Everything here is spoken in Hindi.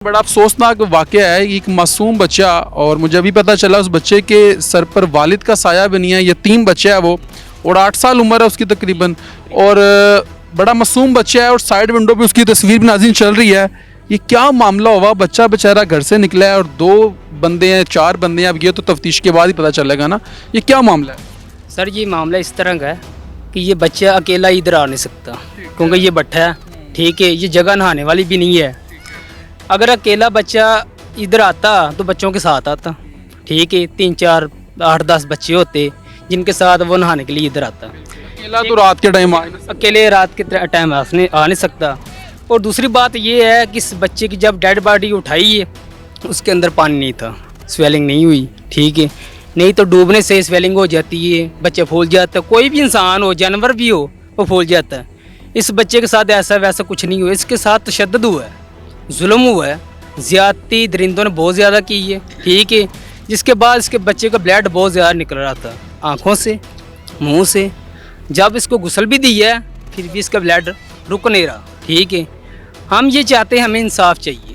बड़ा अफसोसनाक वाक़या है। एक मासूम बच्चा, और मुझे अभी पता चला उस बच्चे के सर पर वालिद का साया भी नहीं है। यतीम बच्चा है वो, और 8 साल उम्र है उसकी तकरीबन, और बड़ा मासूम बच्चा है, और साइड विंडो पे उसकी तस्वीर भी नाज़रीन चल रही है। ये क्या मामला हुआ? बच्चा बेचारा घर से निकला है और 2 बंदे हैं, 4 बंदे हैं। अब ये तो तफ्तीश के बाद ही पता चलेगा ना, ये क्या मामला है? सर ये मामला इस तरह का है कि ये बच्चा अकेला इधर आ नहीं सकता, क्योंकि ये भट्ठा है, ठीक है, ये जगह नहाने वाली भी नहीं है। अगर अकेला बच्चा इधर आता तो बच्चों के साथ आता, ठीक है, 3 4 8 10 बच्चे होते जिनके साथ वो नहाने के लिए इधर आता। अकेला तो रात के टाइम अकेले रात के टाइम आ नहीं सकता। और दूसरी बात ये है कि इस बच्चे की जब डेड बॉडी उठाई है उसके अंदर पानी नहीं था, स्वेलिंग नहीं हुई, ठीक है, नहीं तो डूबने से स्वेलिंग हो जाती है, बच्चा फूल जाता है। कोई भी इंसान हो, जानवर भी हो, वो फूल जाता है। इस बच्चे के साथ ऐसा वैसा कुछ नहीं हुआ, इसके साथ तशद्दुद हुआ है, जुल्म हुआ है, ज़्यादती दरिंदों ने बहुत ज़्यादा की है, ठीक है। जिसके बाद इसके बच्चे का ब्लड बहुत ज़्यादा निकल रहा था आँखों से, मुँह से। जब इसको गुस्ल भी दी है फिर भी इसका ब्लड रुक नहीं रहा, ठीक है। हम ये चाहते हैं, हमें इंसाफ चाहिए।